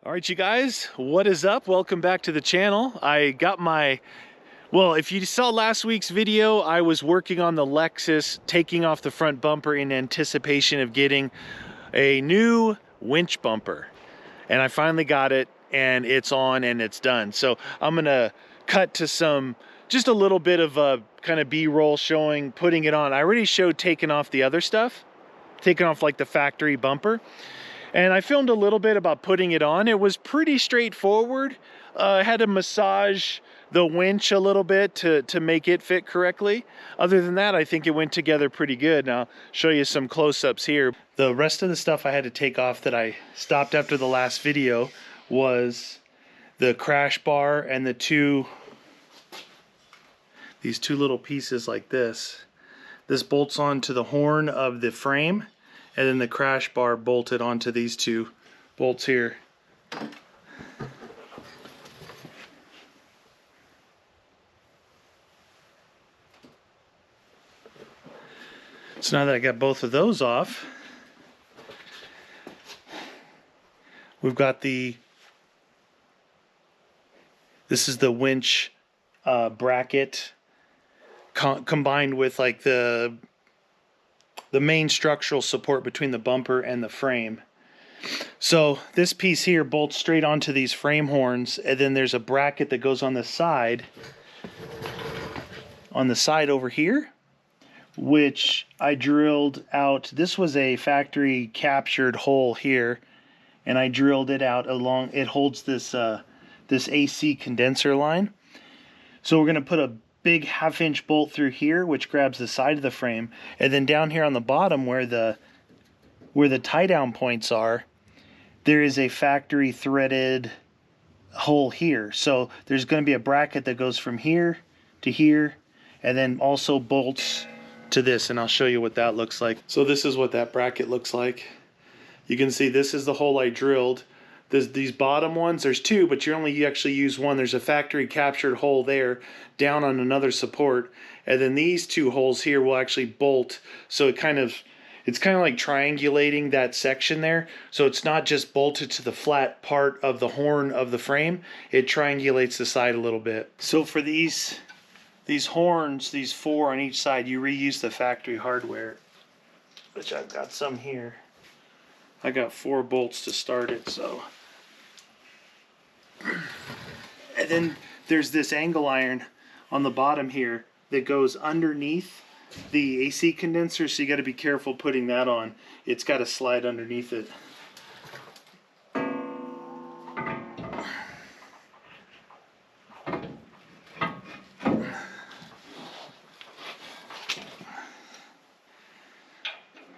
All right, you guys, what is up? Welcome back to the channel. I got well, if you saw last week's video, I was working on the Lexus, taking off the front bumper in anticipation of getting a new winch bumper. And I finally got it, and it's on and it's done. So I'm gonna cut to just a little bit of a kind of B-roll showing, putting it on. I already showed taking off the other stuff, taking off like the factory bumper. And I filmed a little bit about putting it on. It was pretty straightforward. I had to massage the winch a little bit to make it fit correctly. Other than that, I think it went together pretty good. And I'll show you some close-ups here. The rest of the stuff I had to take off that I stopped after the last video was the crash bar and these two little pieces like this. This bolts onto the horn of the frame, and then the crash bar bolted onto these two bolts here. So now that I got both of those off, we've got this is the winch bracket combined with like the main structural support between the bumper and the frame. So this piece here bolts straight onto these frame horns, and then there's a bracket that goes on the side over here, which I drilled out. This was a factory captured hole here, and I drilled it out along. It holds this this AC condenser line. So we're going to put a big 1/2-inch bolt through here, which grabs the side of the frame, and then down here on the bottom where the tie down points are, there is a factory threaded hole here. So there's going to be a bracket that goes from here to here, and then also bolts to this, and I'll show you what that looks like. So this is what that bracket looks like. You can see this is the hole I drilled. These bottom ones, there's two, but you actually use one. There's a factory captured hole there down on another support, and then these two holes here will actually bolt. So it's kind of like triangulating that section there. So it's not just bolted to the flat part of the horn of the frame. It triangulates the side a little bit. So for these horns, these 4 on each side, you reuse the factory hardware, which I've got some here. I got 4 bolts to start it, so. And then there's this angle iron on the bottom here that goes underneath the AC condenser, so you got to be careful putting that on. It's got to slide underneath it.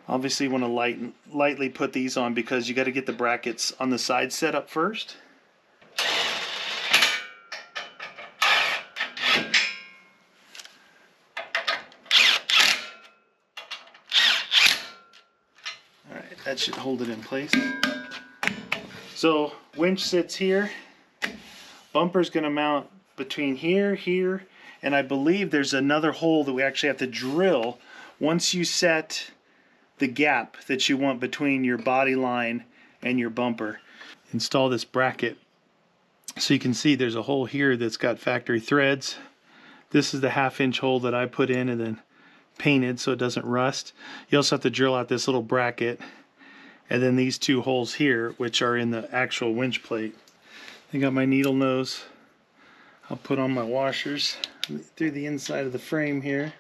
Obviously you want to lightly put these on because you got to get the brackets on the side set up first. Alright, that should hold it in place. So winch sits here. Bumper's going to mount between here, and I believe there's another hole that we actually have to drill once you set the gap that you want between your body line and your bumper. Install this bracket. So you can see there's a hole here that's got factory threads. This is the 1/2-inch hole that I put in and then painted so it doesn't rust. You also have to drill out this little bracket, and then these 2 holes here, which are in the actual winch plate. I got my needle nose. I'll put on my washers through the inside of the frame here.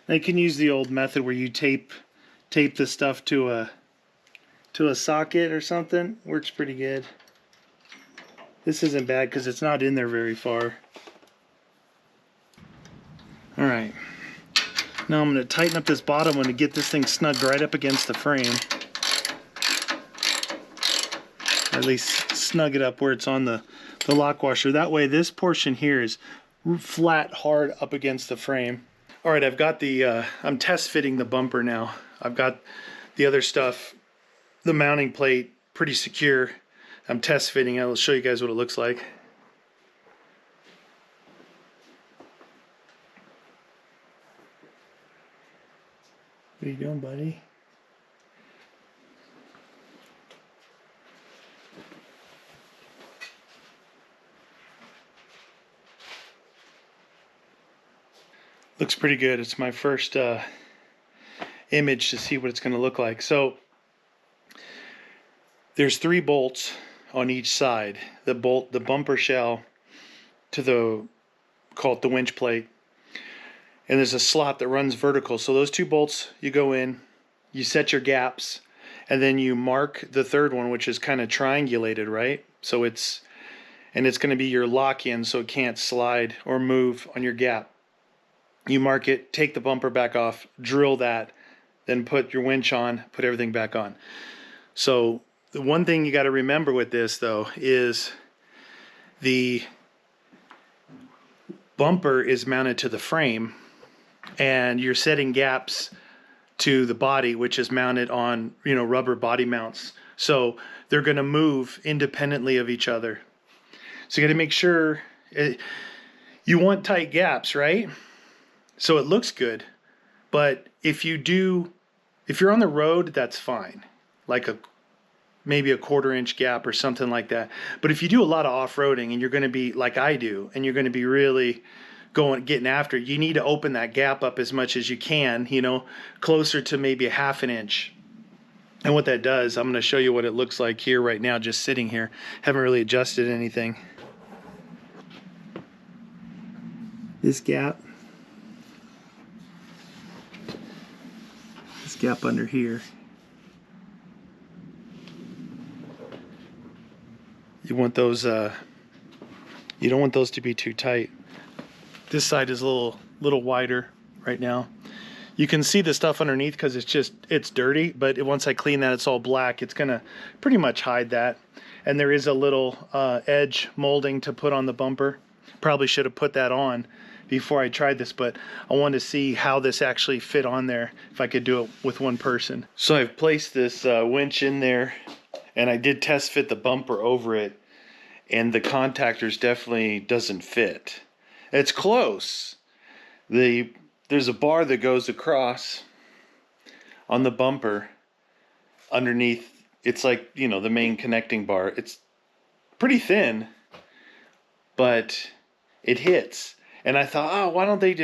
Now you can use the old method where you tape the stuff to a socket or something. Works pretty good. This isn't bad because it's not in there very far. Alright. Now I'm going to tighten up this bottom one to get this thing snugged right up against the frame. Or at least snug it up where it's on the lock washer. That way this portion here is flat, hard up against the frame. Alright, I've got I'm test fitting the bumper now. I've got the other stuff, the mounting plate, pretty secure. I'm test fitting it. I'll show you guys what it looks like. What are you doing, buddy? Looks pretty good. It's my first image to see what it's going to look like. So there's 3 bolts on each side. The bumper shell to the, call it the winch plate, and there's a slot that runs vertical. So those 2 bolts, you go in, you set your gaps, and then you mark the 3rd one, which is kind of triangulated, right? So it's going to be your lock-in, so it can't slide or move on your gap. You mark it, take the bumper back off, drill that, then put your winch on, put everything back on. So the one thing you got to remember with this, though, is the bumper is mounted to the frame, and you're setting gaps to the body, which is mounted on, rubber body mounts. So they're going to move independently of each other. So you got to make sure you want tight gaps, right? So it looks good. But if you're on the road, that's fine. Like maybe a 1/4 inch gap or something like that. But if you do a lot of off-roading and you're going to be like I do, and you're going to be really getting after it, you need to open that gap up as much as you can, closer to maybe a 1/2 inch. And what that does, I'm going to show you what it looks like here right now, just sitting here. Haven't really adjusted anything. This gap under here, you want those you don't want those to be too tight. This side is a little wider right now. You can see the stuff underneath because it's dirty, but once I clean that, it's all black. It's gonna pretty much hide that. And there is a little edge molding to put on the bumper. Probably should have put that on before I tried this, but I wanted to see how this actually fit on there, if I could do it with one person. So I've placed this winch in there, and I did test fit the bumper over it, and the contactors definitely doesn't fit. It's close. There's a bar that goes across on the bumper underneath. It's like, the main connecting bar. It's pretty thin, but it hits. And I thought, oh, why don't they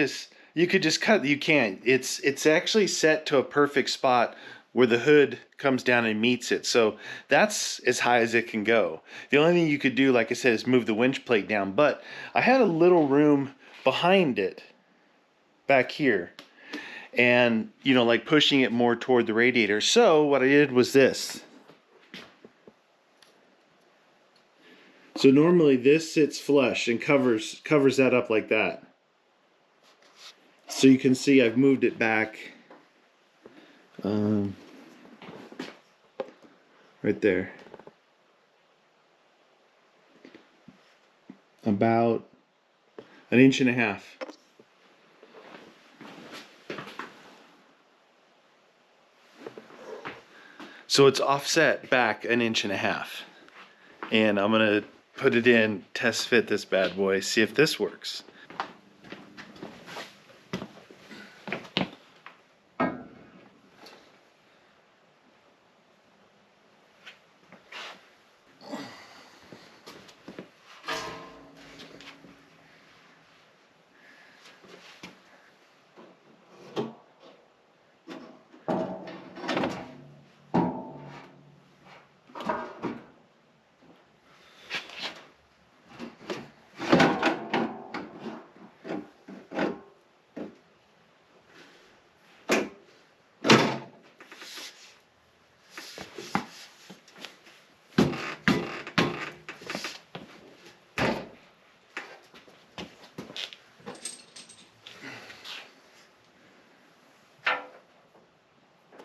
you could just cut. You can't. It's actually set to a perfect spot where the hood comes down and meets it. So that's as high as it can go. The only thing you could do, like I said, is move the winch plate down. But I had a little room behind it, back here. And, like pushing it more toward the radiator. So what I did was this. So normally this sits flush and covers that up like that. So you can see I've moved it back right there. About 1.5 inches. So it's offset back 1.5 inches. And I'm gonna put it in, test fit this bad boy, see if this works.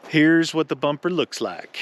Here's what the bumper looks like.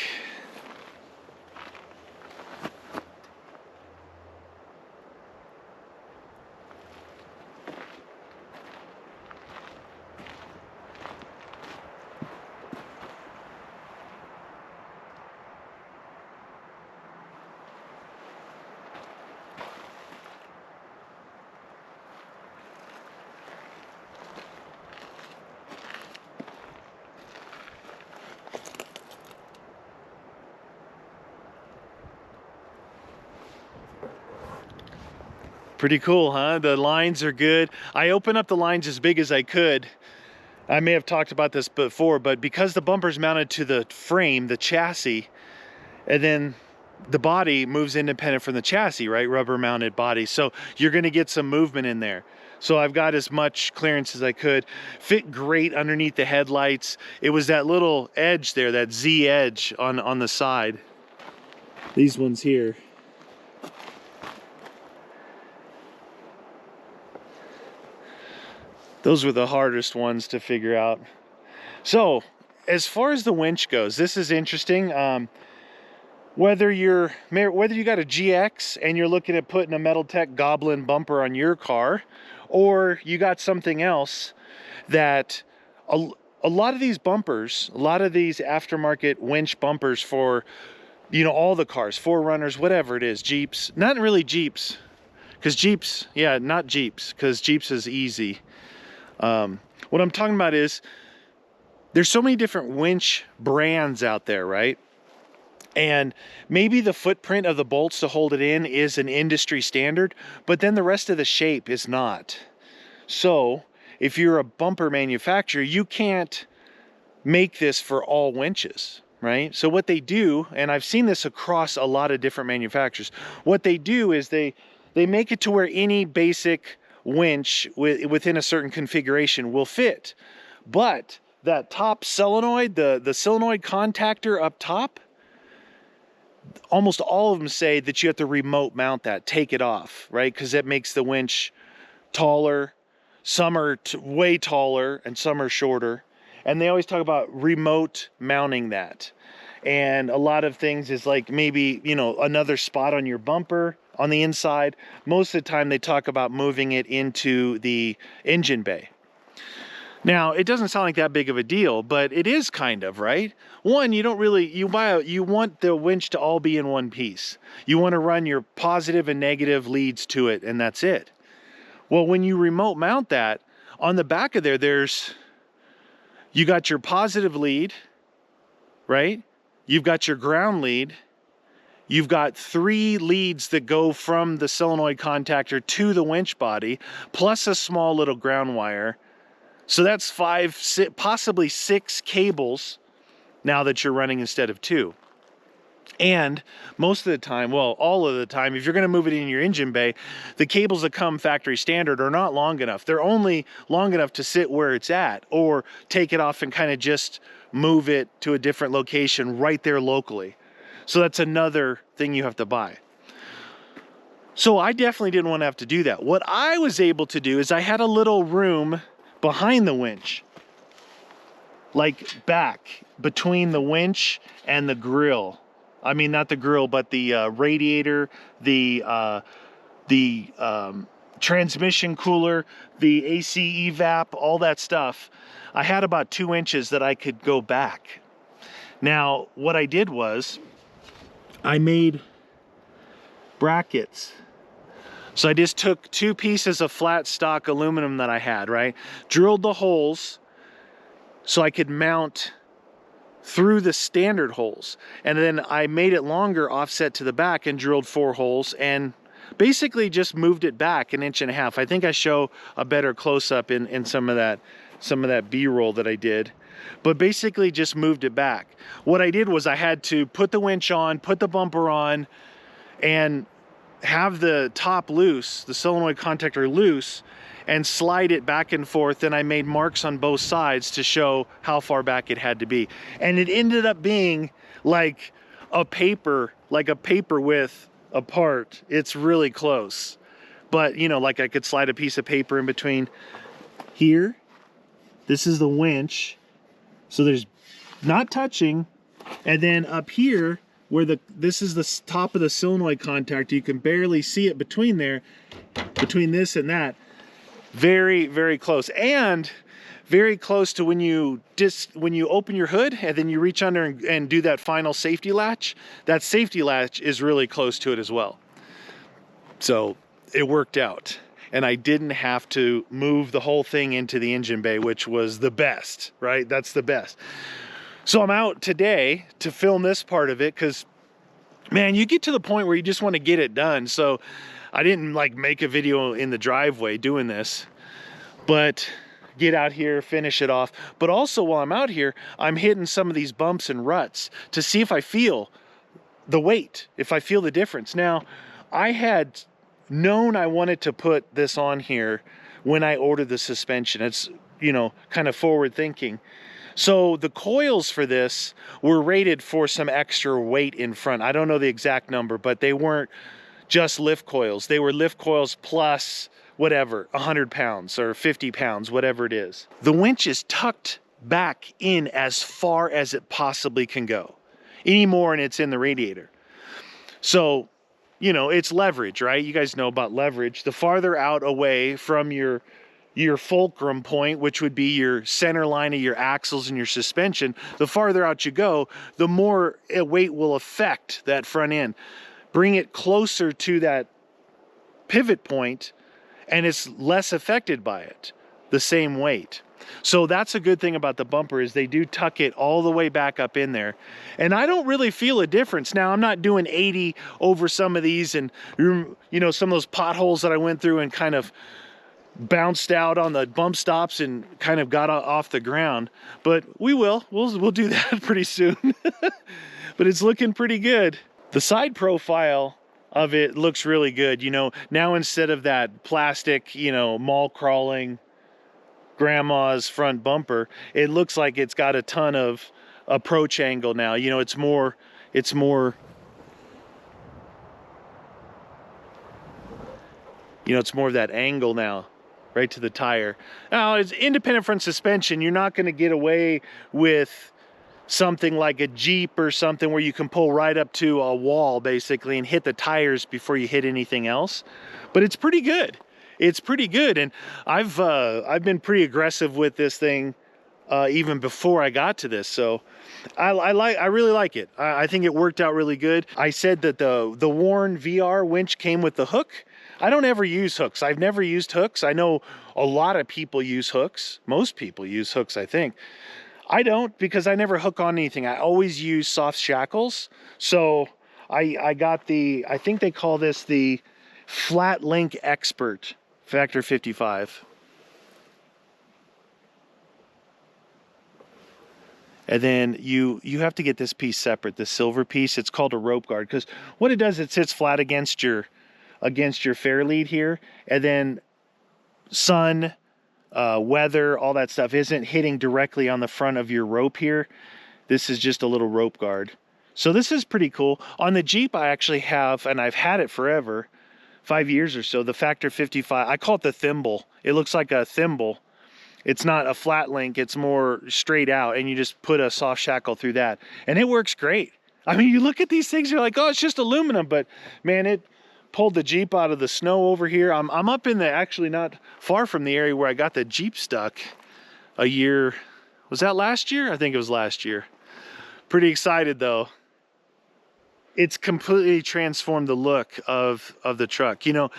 Pretty cool, huh? The lines are good. I opened up the lines as big as I could. I may have talked about this before, but because the bumper's mounted to the frame, the chassis, and then the body moves independent from the chassis, right? Rubber mounted body. So you're gonna get some movement in there. So I've got as much clearance as I could. Fit great underneath the headlights. It was that little edge there, that Z edge on the side. These ones here. Those were the hardest ones to figure out. So as far as the winch goes, this is interesting. Whether you got a GX and you're looking at putting a Metaltech Goblin bumper on your car, or you got something else that a lot of these bumpers, a lot of these aftermarket winch bumpers for, you know, all the cars, 4Runners, whatever it is, Jeeps, not really Jeeps, because Jeeps, yeah, not Jeeps, because Jeeps is easy. What I'm talking about is there's so many different winch brands out there, right? And maybe the footprint of the bolts to hold it in is an industry standard, but then the rest of the shape is not. So if you're a bumper manufacturer, you can't make this for all winches, right? So what they do, and I've seen this across a lot of different manufacturers, what they do is they make it to where any basic winch within a certain configuration will fit. But that top solenoid, the solenoid contactor up top, almost all of them say that you have to remote mount that, take it off, right? Because that makes the winch taller. Some are way taller and some are shorter. And they always talk about remote mounting that. And a lot of things is like maybe, you know, another spot on your bumper on the inside. Most of the time they talk about moving it into the engine bay. Now, it doesn't sound like that big of a deal, but it is kind of, right? One, you don't really, you want the winch to all be in one piece. You want to run your positive and negative leads to it, and that's it. Well, when you remote mount that, on the back of there, you got your positive lead, right? You've got your ground lead. You've got 3 leads that go from the solenoid contactor to the winch body, plus a small little ground wire. So that's 5, possibly 6 cables now that you're running instead of 2. And most of the time, well, all of the time, if you're going to move it in your engine bay, the cables that come factory standard are not long enough. They're only long enough to sit where it's at, or take it off and kind of just move it to a different location right there locally. So that's another thing you have to buy. So I definitely didn't want to have to do that. What I was able to do is I had a little room behind the winch, like back between the winch and the grill. I mean, not the grill, but the radiator, the transmission cooler, the AC evap, all that stuff. I had about 2 inches that I could go back. Now, what I did was I made brackets. So I just took 2 pieces of flat stock aluminum that I had, right? Drilled the holes so I could mount through the standard holes. And then I made it longer, offset to the back, and drilled 4 holes and basically just moved it back 1.5 inches. I think I show a better close-up in some of that B-roll that I did. But basically just moved it back. What I did was I had to put the winch on, put the bumper on, and have the top loose, the solenoid contactor loose, and slide it back and forth. And I made marks on both sides to show how far back it had to be. And it ended up being like a paper width apart. It's really close. But, you know, like I could slide a piece of paper in between here. This is the winch. So there's not touching. And then up here, where this is the top of the solenoid contactor, you can barely see it between there, between this and that. Very, very close. And very close to when you open your hood and then you reach under and do that final safety latch. That safety latch is really close to it as well. So it worked out. And I didn't have to move the whole thing into the engine bay, which was the best, right? That's the best. So I'm out today to film this part of it because man, you get to the point where you just want to get it done. So I didn't like make a video in the driveway doing this, but get out here, finish it off. But also while I'm out here, I'm hitting some of these bumps and ruts to see if I feel the weight, if I feel the difference. Now, I had known I wanted to put this on here when I ordered the suspension. It's, you know, kind of forward thinking. So the coils for this were rated for some extra weight in front. I don't know the exact number, but they weren't just lift coils. They were lift coils plus whatever, 100 pounds or 50 pounds, whatever it is. The winch is tucked back in as far as it possibly can go. Any more and it's in the radiator. So, you know, it's leverage, right? You guys know about leverage. The farther out away from your fulcrum point, which would be your center line of your axles and your suspension, the farther out you go, the more weight will affect that front end. Bring it closer to that pivot point and it's less affected by it, the same weight. So that's a good thing about the bumper is they do tuck it all the way back up in there. And I don't really feel a difference. Now, I'm not doing 80 over some of these and, you know, some of those potholes that I went through and kind of bounced out on the bump stops and kind of got off the ground. But we'll do that pretty soon. But it's looking pretty good. The side profile of it looks really good. You know, now instead of that plastic, you know, mall crawling grandma's front bumper, it looks like it's got a ton of approach angle now. You know, it's more you know, it's more of that angle now, right to the tire. Now, it's independent front suspension. You're not going to get away with something like a Jeep or something where you can pull right up to a wall basically and hit the tires before you hit anything else. But it's pretty good. It's pretty good. And I've been pretty aggressive with this thing even before I got to this. So I really like it. I think it worked out really good. I said that the Warn VR winch came with the hook. I don't ever use hooks. I've never used hooks. I know a lot of people use hooks. Most people use hooks, I think. I don't, because I never hook on anything. I always use soft shackles. So I got I think they call this the Flat Link Expert Factor 55. And then you have to get this piece separate, the silver piece. It's called a rope guard, because what it does, it sits flat against your fair lead here, and then sun, weather, all that stuff isn't hitting directly on the front of your rope here. This is just a little rope guard. So this is pretty cool. On the Jeep, I actually have, and I've had it forever, 5 years or so, the Factor 55. I call it the thimble. It looks like a thimble. It's not a flat link, it's more straight out, and you just put a soft shackle through that. And it works great. I mean, you look at these things, you're like, oh, it's just aluminum, but man, it pulled the Jeep out of the snow over here. I'm up in actually not far from the area where I got the Jeep stuck a year. Was that last year? I think it was last year. Pretty excited though. It's completely transformed the look of the truck. You know,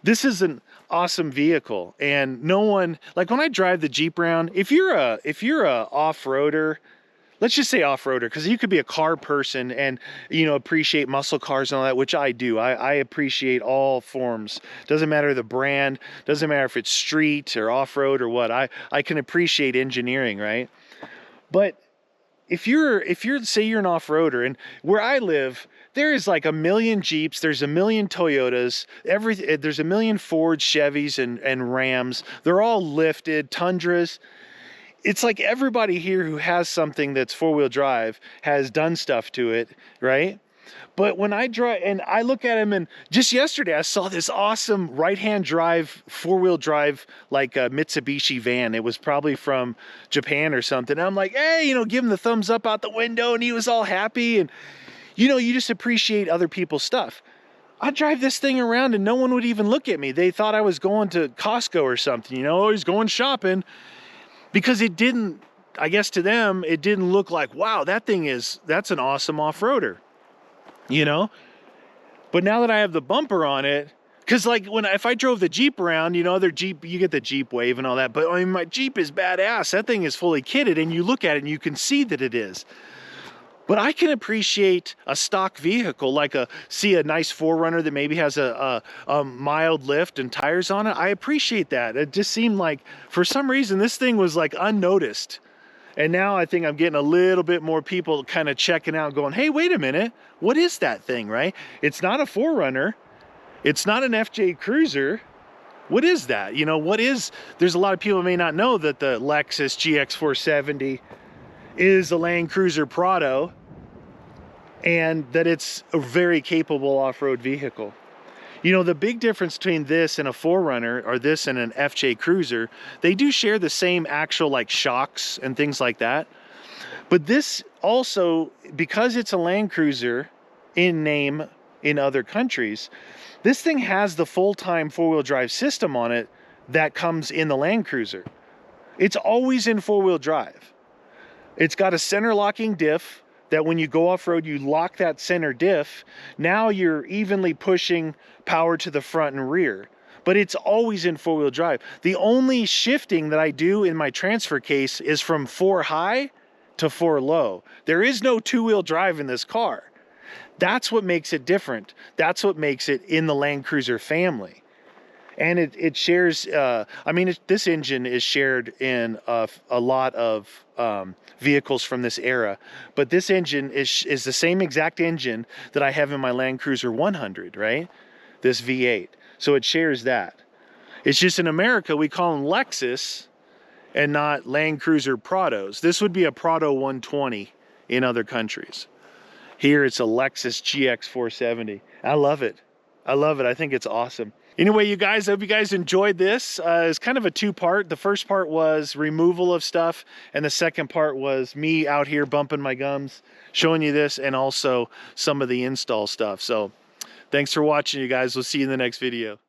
this is an awesome vehicle, and no one, like when I drive the Jeep around, if you're a off-roader, let's just say off-roader, because you could be a car person and, you know, appreciate muscle cars and all that, which I do. I appreciate all forms. Doesn't matter the brand, doesn't matter if it's street or off-road or what. I can appreciate engineering, right? But if you're say you're an off-roader, and where I live, there is like a million Jeeps, there's a million Toyotas, there's a million Fords, Chevys, and Rams. They're all lifted, Tundras. It's like everybody here who has something that's four-wheel drive has done stuff to it, right? But when I drive, and I look at them, and just yesterday I saw this awesome right-hand drive, four-wheel drive, like a Mitsubishi van. It was probably from Japan or something. And I'm like, hey, you know, give him the thumbs up out the window, and he was all happy. And, you know, you just appreciate other people's stuff. I drive this thing around, and no one would even look at me. They thought I was going to Costco or something, you know, he's going shopping. Because it didn't, I guess to them, it didn't look like, wow, that's an awesome off-roader, you know? But now that I have the bumper on it, because like if I drove the Jeep around, you know, other Jeep, you get the Jeep wave and all that, but I mean, my Jeep is badass. That thing is fully kitted, and you look at it and you can see that it is. But I can appreciate a stock vehicle, like see a nice 4Runner that maybe has a mild lift and tires on it. I appreciate that. It just seemed like, for some reason, this thing was like unnoticed. And now I think I'm getting a little bit more people kind of checking out, going, hey, wait a minute, what is that thing, right? It's not a 4Runner. It's not an FJ Cruiser. What is that? You know, what is, there's a lot of people who may not know that the Lexus GX470 is a Land Cruiser Prado, and that it's a very capable off-road vehicle. You know, the big difference between this and a 4Runner, or this and an FJ Cruiser, they do share the same actual like shocks and things like that. But this also, because it's a Land Cruiser in name in other countries, this thing has the full-time four-wheel drive system on it that comes in the Land Cruiser. It's always in four-wheel drive. It's got a center locking diff that when you go off-road, you lock that center diff. Now you're evenly pushing power to the front and rear, but it's always in four-wheel drive. The only shifting that I do in my transfer case is from 4 high to 4 low. There is no two-wheel drive in this car. That's what makes it different. That's what makes it in the Land Cruiser family. And it shares, I mean, this engine is shared in a lot of vehicles from this era, but this engine is the same exact engine that I have in my Land Cruiser 100, right? This V8. So it shares that. It's just in America, we call them Lexus and not Land Cruiser Prados. This would be a Prado 120 in other countries. Here it's a Lexus GX470. I love it. I love it. I think it's awesome. Anyway, you guys, I hope you guys enjoyed this. It's kind of a two-part. The first part was removal of stuff, and the second part was me out here bumping my gums, showing you this, and also some of the install stuff. So thanks for watching, you guys. We'll see you in the next video.